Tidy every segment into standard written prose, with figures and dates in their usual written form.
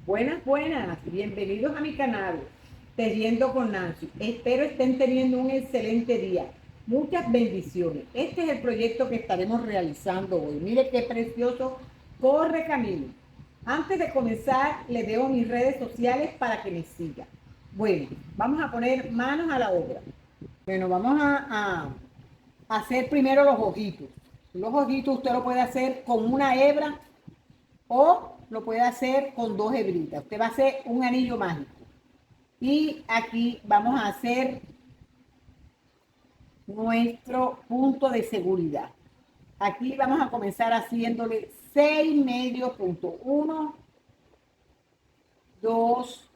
Buenas, buenas, bienvenidos a mi canal, Tejiendo con Nancy. Espero estén teniendo un excelente día. Muchas bendiciones. Este es el proyecto que estaremos realizando hoy. Mire qué precioso corre camino. Antes de comenzar, les dejo mis redes sociales para que me sigan. Bueno, vamos a poner manos a la obra. Bueno, vamos a hacer primero los ojitos. Los ojitos usted lo puede hacer con una hebra o lo puede hacer con dos hebritas. Usted va a hacer un anillo mágico. Y aquí vamos a hacer nuestro punto de seguridad. Aquí vamos a comenzar haciéndole 6 medios puntos. 1, 2,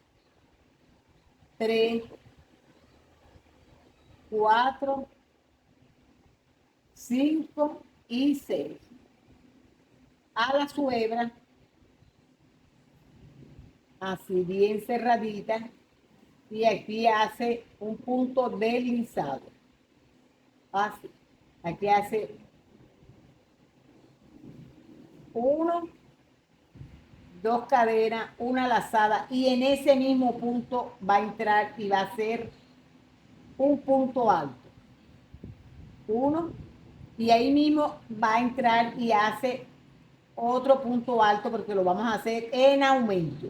3, 4, 5 y 6. A la suebra, así bien cerradita. Y aquí hace un punto deslizado. Así. Aquí hace 1, 2 cadenas, una lazada y en ese mismo punto va a entrar y va a ser un punto alto. 1 y ahí mismo va a entrar y hace otro punto alto porque lo vamos a hacer en aumento.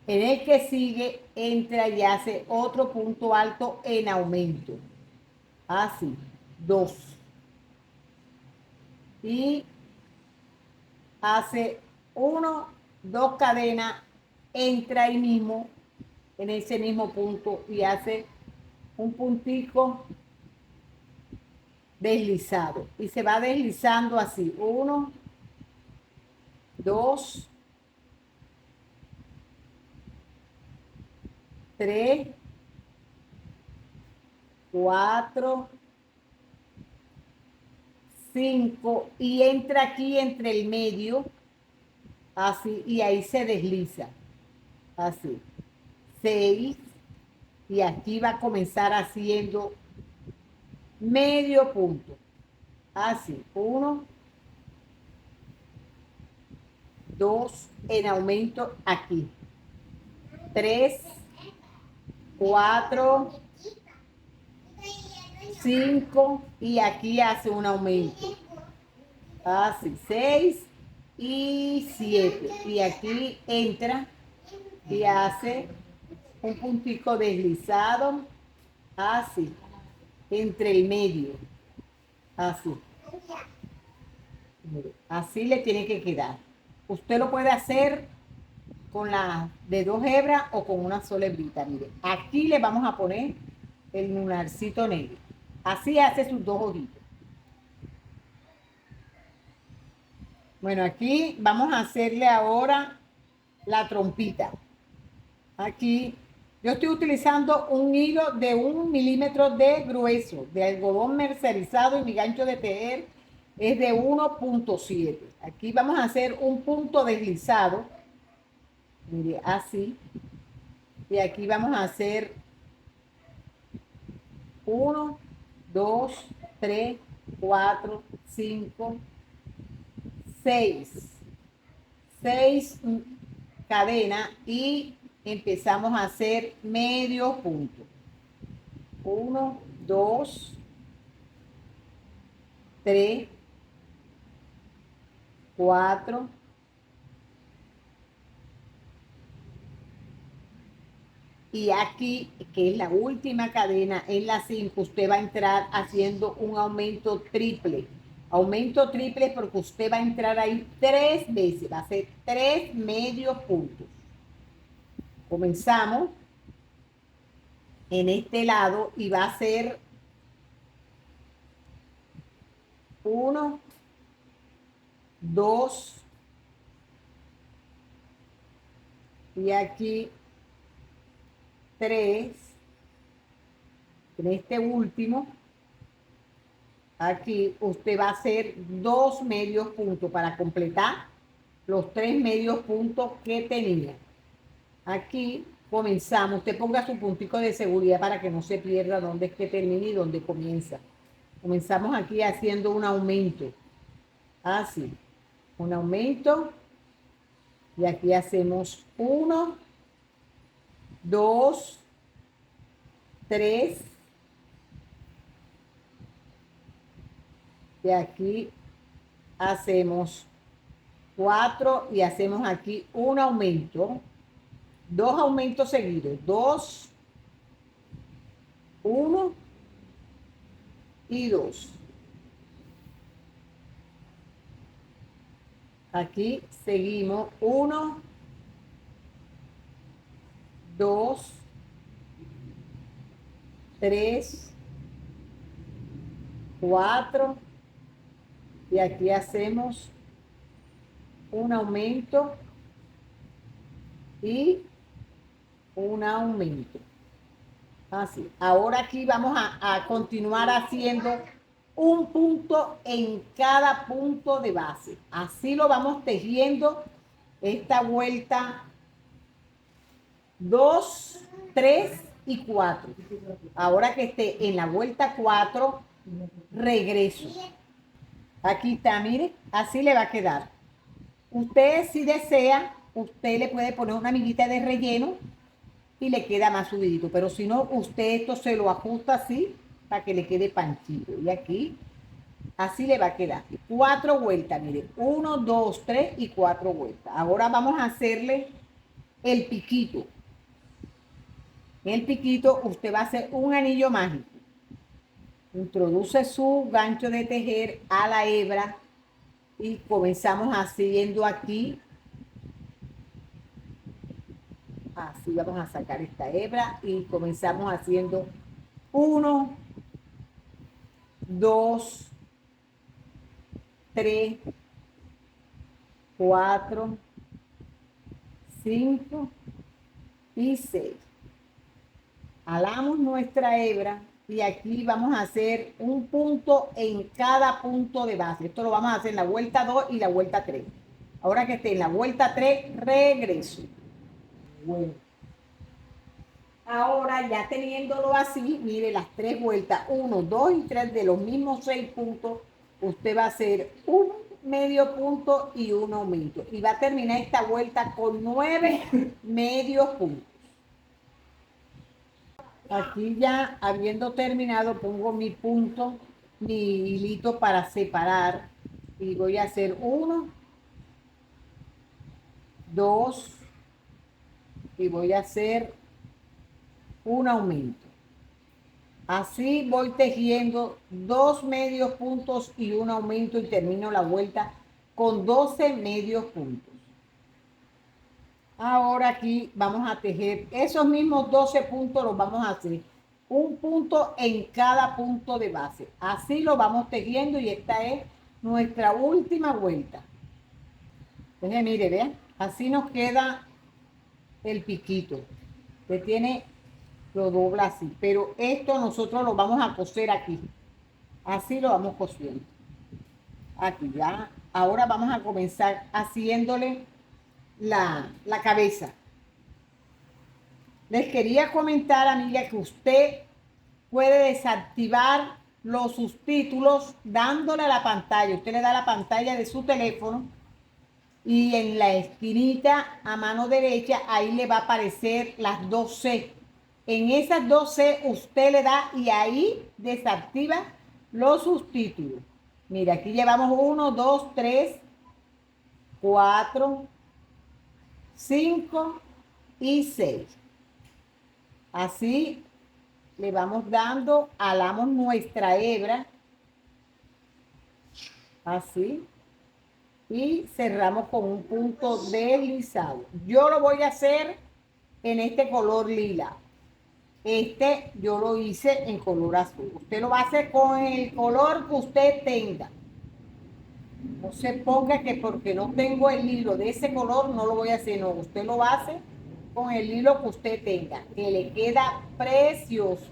En el que sigue entra y hace otro punto alto en aumento. Así, 2. Y hace 1, 2 cadenas, entra ahí mismo, en ese mismo punto y hace un puntico deslizado. Y se va deslizando así. 1, 2, 3, 4, 5 y entra aquí entre el medio, así, y ahí se desliza, así. 6 y aquí va a comenzar haciendo medio punto, así. 1, 2 en aumento aquí. 3, 4, 5 y aquí hace un aumento. Así, 6 y 7. Y aquí entra y hace un puntico deslizado, así, entre el medio, así. Así le tiene que quedar. Usted lo puede hacer con la de 2 hebras o con una sola hebrita. Mire, aquí le vamos a poner el lunarcito negro. Así hace sus dos ojitos. Bueno, aquí vamos a hacerle ahora la trompita. Aquí yo estoy utilizando un hilo de 1 milímetro de grueso, de algodón mercerizado y mi gancho de tejer es de 1.7. Aquí vamos a hacer un punto deslizado. Mire, así. Y aquí vamos a hacer 1, 2, 3, 4, 5, 6. 6 cadenas y empezamos a hacer medio punto. 1, 2, 3, 4, y aquí, que es la última cadena, en la 5, usted va a entrar haciendo un aumento triple. Aumento triple porque usted va a entrar ahí 3 veces, va a hacer 3 medios puntos. Comenzamos en este lado y va a ser 1, 2, y aquí 3. En este último, aquí usted va a hacer 2 medios puntos para completar los 3 medios puntos que tenía. Aquí comenzamos. Usted ponga su puntico de seguridad para que no se pierda dónde es que termina y dónde comienza. Comenzamos aquí haciendo un aumento. Así. Un aumento. Y aquí hacemos 1, 2, 3. Y aquí hacemos 4 y hacemos aquí un aumento. 2 aumentos seguidos. 2, 1 y 2. Aquí seguimos 1, 2, 3, 4 y aquí hacemos un aumento y un aumento. Así. Ahora aquí vamos a continuar haciendo un punto en cada punto de base. Así lo vamos tejiendo esta vuelta 2, 3 y 4. Ahora que esté en la vuelta 4, regreso. Aquí está, mire, así le va a quedar. Usted, si desea, usted le puede poner una amiguita de relleno y le queda más subidito, pero si no, usted esto se lo ajusta así para que le quede panchito. Y aquí, así le va a quedar. 4 vueltas, mire, 1, 2, 3 y 4 vueltas. Ahora vamos a hacerle el piquito. En el piquito usted va a hacer un anillo mágico. Introduce su gancho de tejer a la hebra y comenzamos haciendo aquí. Así vamos a sacar esta hebra y comenzamos haciendo 1, 2, 3, 4, 5 y 6. Alamos nuestra hebra y aquí vamos a hacer un punto en cada punto de base. Esto lo vamos a hacer en la vuelta 2 y la vuelta 3. Ahora que esté en la vuelta 3, regreso. Bueno. Ahora ya teniéndolo así, mire las 3 vueltas, 1, 2 y 3 de los mismos 6 puntos, usted va a hacer un medio punto y un aumento. Y va a terminar esta vuelta con 9 medios puntos. Aquí ya habiendo terminado, pongo mi punto, mi hilito para separar. Y voy a hacer 1, 2 y voy a hacer un aumento. Así voy tejiendo 2 medios puntos y un aumento y termino la vuelta con 12 medios puntos. Ahora aquí vamos a tejer esos mismos 12 puntos, los vamos a hacer un punto en cada punto de base. Así lo vamos tejiendo y esta es nuestra última vuelta. Entonces mire, vean, así nos queda el piquito. Usted tiene, lo dobla así, pero esto nosotros lo vamos a coser aquí. Así lo vamos cosiendo. Aquí ya. Ahora vamos a comenzar haciéndole la cabeza. Les quería comentar, amiga, que usted puede desactivar los subtítulos dándole a la pantalla. Usted le da la pantalla de su teléfono y en la esquinita a mano derecha ahí le va a aparecer las 2C. En esas 2C usted le da y ahí desactiva los subtítulos. Mira, aquí llevamos 1, 2, 3, 4, 5 y 6. Así le vamos dando, alamos nuestra hebra, así, y cerramos con un punto deslizado. Yo lo voy a hacer en este color lila. Este yo lo hice en color azul. Usted lo va a hacer con el color que usted tenga. No se ponga que porque no tengo el hilo de ese color no lo voy a hacer. No, usted lo hace con el hilo que usted tenga, que le queda precioso.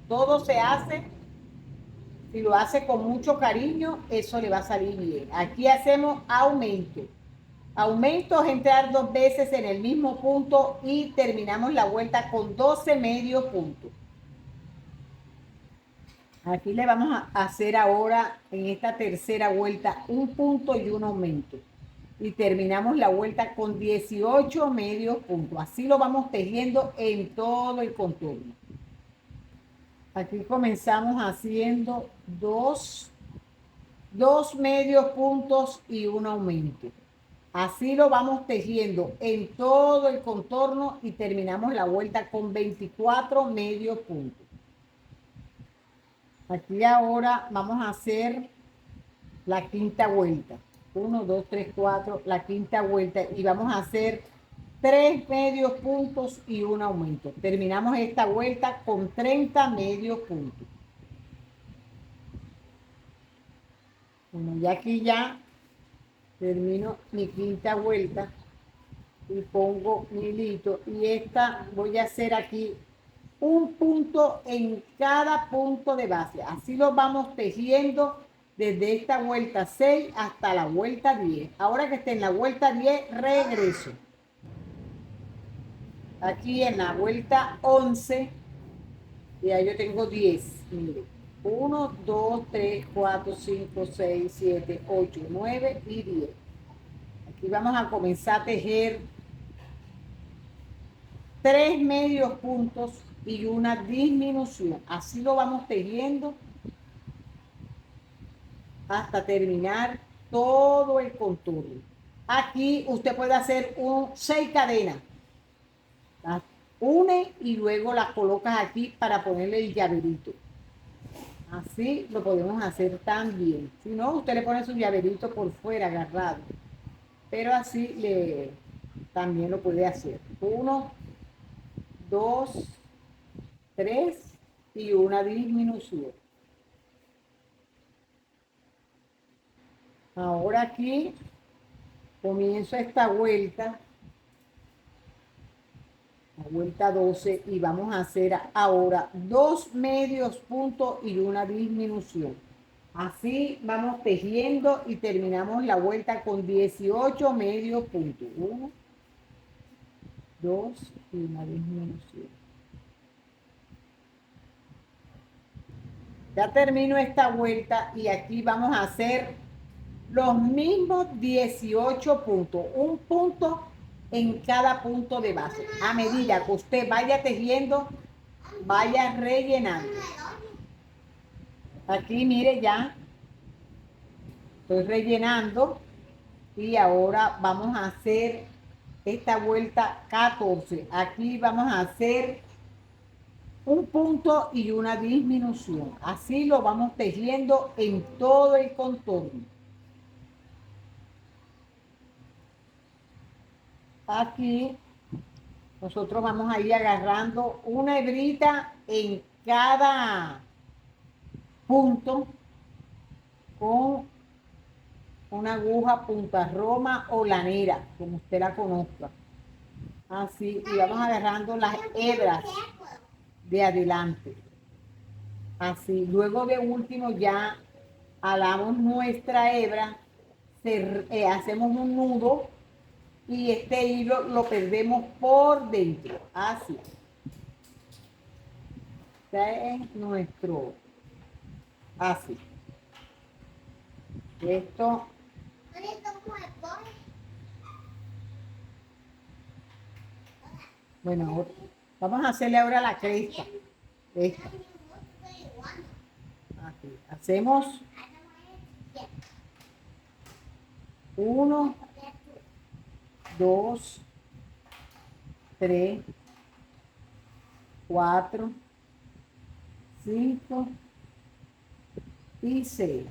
Todo se hace, si lo hace con mucho cariño, eso le va a salir bien. Aquí hacemos aumento. Aumento es entrar 2 veces en el mismo punto y terminamos la vuelta con 12 medios puntos. Aquí le vamos a hacer ahora en esta tercera vuelta un punto y un aumento. y terminamos la vuelta con 18 medios puntos. Así lo vamos tejiendo en todo el contorno. Aquí comenzamos haciendo dos medios puntos y un aumento. Así lo vamos tejiendo en todo el contorno y terminamos la vuelta con 24 medios puntos. Aquí ahora vamos a hacer la quinta vuelta. 1, 2, 3, 4, la quinta vuelta y vamos a hacer 3 medios puntos y un aumento. Terminamos esta vuelta con 30 medios puntos. Bueno, y aquí ya termino mi quinta vuelta y pongo mi hilito y esta voy a hacer aquí un punto en cada punto de base. Así lo vamos tejiendo desde esta vuelta 6 hasta la vuelta 10. Ahora que esté en la vuelta 10, regreso. Aquí en la vuelta 11, ya yo tengo 10. Mire, 1, 2, 3, 4, 5, 6, 7, 8, 9 y 10. Aquí vamos a comenzar a tejer 3 medios puntos y una disminución. Así lo vamos tejiendo hasta terminar todo el contorno. Aquí usted puede hacer 6 cadenas. Las une y luego las colocas aquí para ponerle el llaverito. Así lo podemos hacer también. Si no, usted le pone su llaverito por fuera agarrado. Pero así también lo puede hacer. 1, 2, 3 y una disminución. Ahora aquí comienzo esta vuelta, la vuelta 12, y vamos a hacer ahora 2 medios puntos y una disminución. Así vamos tejiendo y terminamos la vuelta con 18 medios puntos. 1, 2 y una disminución. Ya termino esta vuelta y aquí vamos a hacer los mismos 18 puntos, un punto en cada punto de base. A medida que usted vaya tejiendo, vaya rellenando. Aquí mire, ya estoy rellenando y ahora vamos a hacer esta vuelta 14. Aquí vamos a hacer un punto y una disminución. Así lo vamos tejiendo en todo el contorno. Aquí nosotros vamos a ir agarrando una hebrita en cada punto con una aguja punta roma o lanera, como usted la conozca. Así, y vamos agarrando las hebras de adelante. Así, luego de último ya alamos nuestra hebra, hacemos un nudo y este hilo lo perdemos por dentro, así. Este es nuestro, así. Esto. Bueno, vamos a hacerle ahora la cresta. Esta. Así. Hacemos 1, 2, 3, 4, 5 y 6.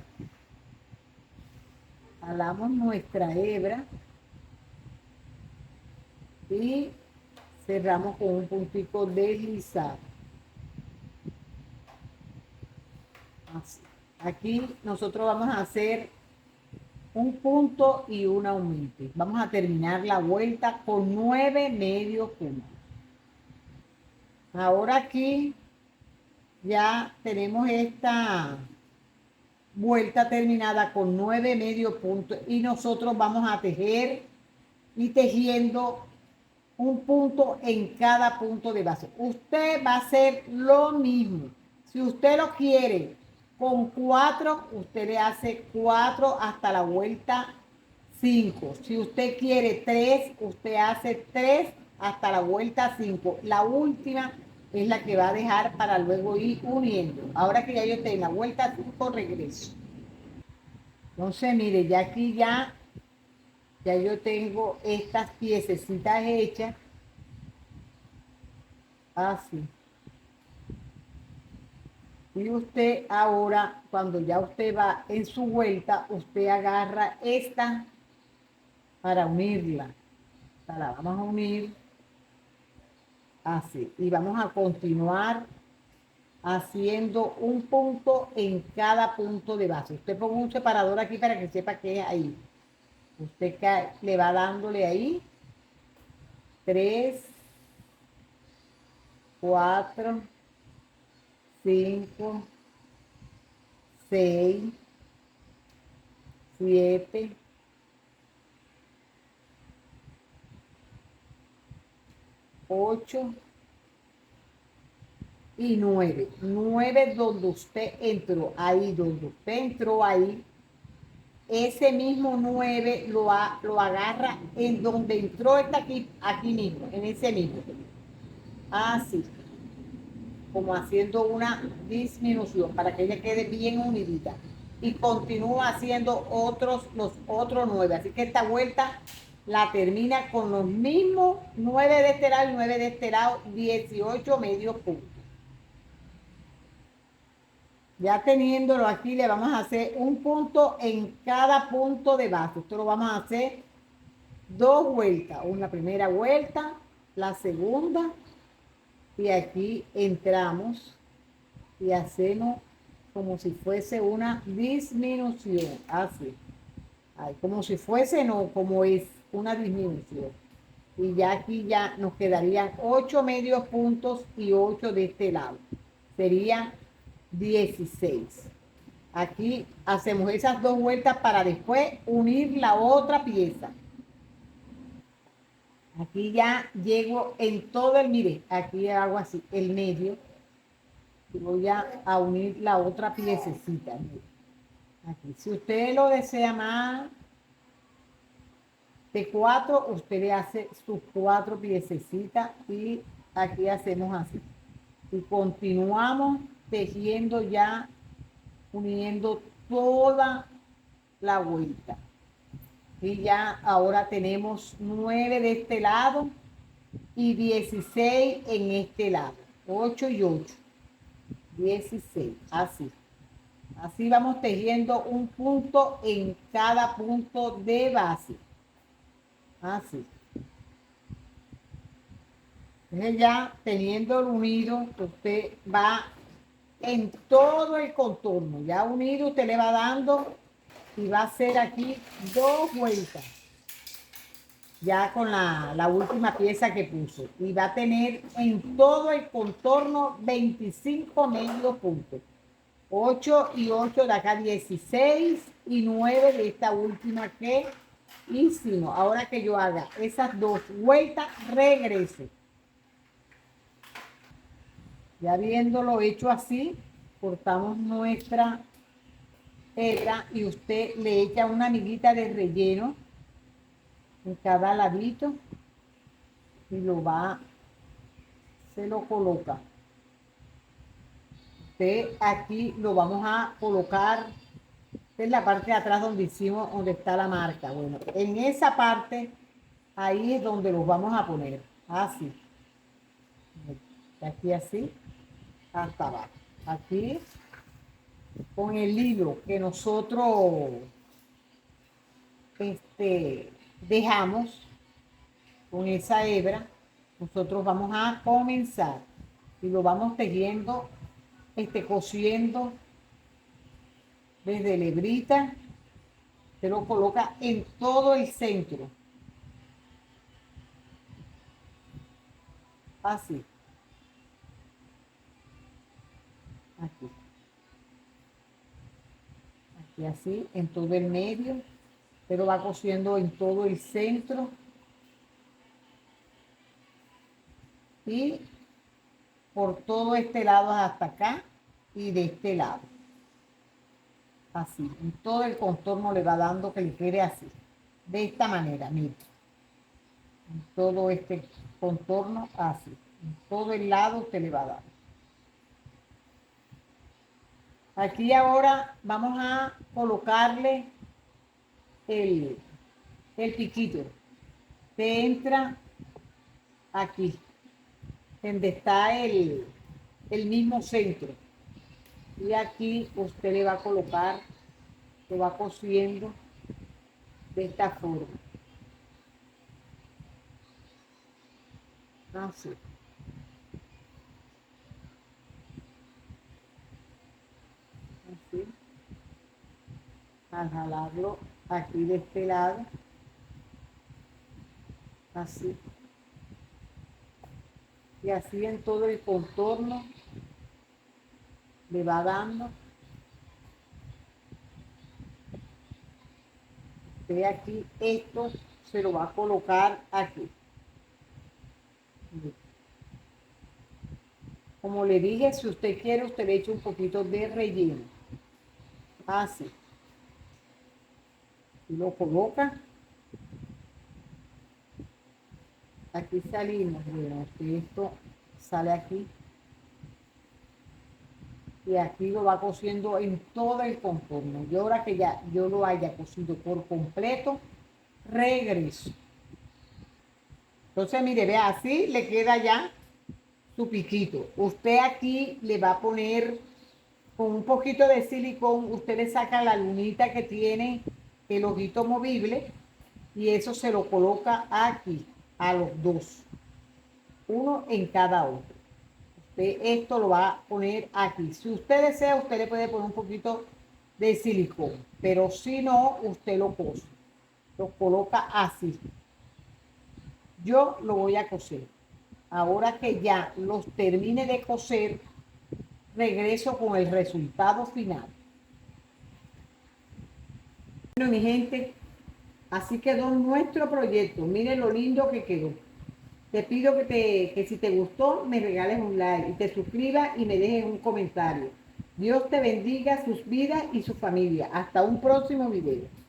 Jalamos nuestra hebra y cerramos con un puntico deslizado. Así. Aquí nosotros vamos a hacer un punto y un aumento. Vamos a terminar la vuelta con 9 medios puntos. Ahora aquí ya tenemos esta vuelta terminada con 9 medios puntos y nosotros vamos a tejer y tejiendo un punto en cada punto de base. Usted va a hacer lo mismo. Si usted lo quiere con 4, usted le hace 4 hasta la vuelta 5. Si usted quiere 3, usted hace 3 hasta la vuelta 5. La última es la que va a dejar para luego ir uniendo. Ahora que ya yo estoy en la vuelta 5, regreso. Entonces, mire, ya aquí ya yo tengo estas piececitas hechas. Así. Y usted ahora, cuando ya usted va en su vuelta, usted agarra esta para unirla. La vamos a unir así. Y vamos a continuar haciendo un punto en cada punto de base. Usted ponga un separador aquí para que sepa que es ahí. Usted le va dándole ahí 3, 4, 5, 6, 7, 8 y 9. 9 donde usted entró, ahí donde usted entró, ahí. Ese mismo 9 lo agarra en donde entró, está aquí mismo, en ese mismo. Así, como haciendo una disminución para que ella quede bien unidita. Y continúa haciendo los otros 9. Así que esta vuelta la termina con los mismos 9 de este lado y 9 de este lado, 18 medio punto. Ya teniéndolo aquí, le vamos a hacer un punto en cada punto de base. Esto lo vamos a hacer 2 vueltas. Una primera vuelta, la segunda. Y aquí entramos y hacemos como si fuese una disminución. Así. Ay, como si fuese, no, como es una disminución. Y ya aquí ya nos quedarían 8 medios puntos y 8 de este lado. Serían 16. Aquí hacemos esas 2 vueltas para después unir la otra pieza. Aquí ya llego en todo el, mire, aquí hago así, el medio. Y voy a unir la otra piececita. Mire. Aquí, si usted lo desea más de 4, usted le hace sus 4 piececitas y aquí hacemos así. Y continuamos tejiendo ya, uniendo toda la vuelta. Y ya ahora tenemos 9 de este lado y 16 en este lado. 8 y 8. 16. Así. Así vamos tejiendo un punto en cada punto de base. Así. Entonces ya teniendo unido, usted va en todo el contorno. Ya unido, usted le va dando y va a hacer aquí 2 vueltas. Ya con la última pieza que puso. Y va a tener en todo el contorno 25 medios puntos. 8 y 8 de acá, 16 y 9 de esta última que hicimos. Ahora que yo haga esas 2 vueltas, regrese. Ya habiéndolo hecho así, cortamos nuestra hebra y usted le echa una amiguita de relleno en cada ladito y se lo coloca. Usted aquí lo vamos a colocar en la parte de atrás donde donde está la marca. Bueno, en esa parte, ahí es donde los vamos a poner. Así. De aquí así, hasta abajo. Aquí, con el hilo que nosotros dejamos con esa hebra, nosotros vamos a comenzar y lo vamos tejiendo, cosiendo desde la hebrita, se lo coloca en todo el centro, así, aquí así, en todo el medio, pero va cosiendo en todo el centro y por todo este lado hasta acá y de este lado. Así, en todo el contorno le va dando que le quede así. de esta manera, mira, todo este contorno así, en todo el lado usted le va a dar. Aquí ahora vamos a colocarle el, el piquito. Te entra aquí, donde está el mismo centro. Y aquí usted le va a colocar, lo va cosiendo de esta forma. Así. Así. Al jalarlo aquí de este lado. Así. Y así en todo el contorno le va dando. Usted aquí esto se lo va a colocar aquí. Como le dije, si usted quiere, usted le echa un poquito de relleno. Así. Y lo coloca. Aquí salimos. Bueno, esto sale aquí. Y aquí lo va cosiendo en todo el contorno. Y ahora que ya yo lo haya cosido por completo, regreso. Entonces, mire, vea, así le queda ya su piquito. Usted aquí le va a poner con un poquito de silicón, usted le saca la lunita que tiene el ojito movible y eso se lo coloca aquí, a los dos. Uno en cada ojo. Usted esto lo va a poner aquí. Si usted desea, usted le puede poner un poquito de silicón, pero si no, usted lo cose. Lo coloca así. Yo lo voy a coser. Ahora que ya los termine de coser, regreso con el resultado final. Bueno, mi gente, así quedó nuestro proyecto. Miren lo lindo que quedó. Te pido que si te gustó, me regales un like y te suscribas y me dejes un comentario. Dios te bendiga sus vidas y su familia. Hasta un próximo video.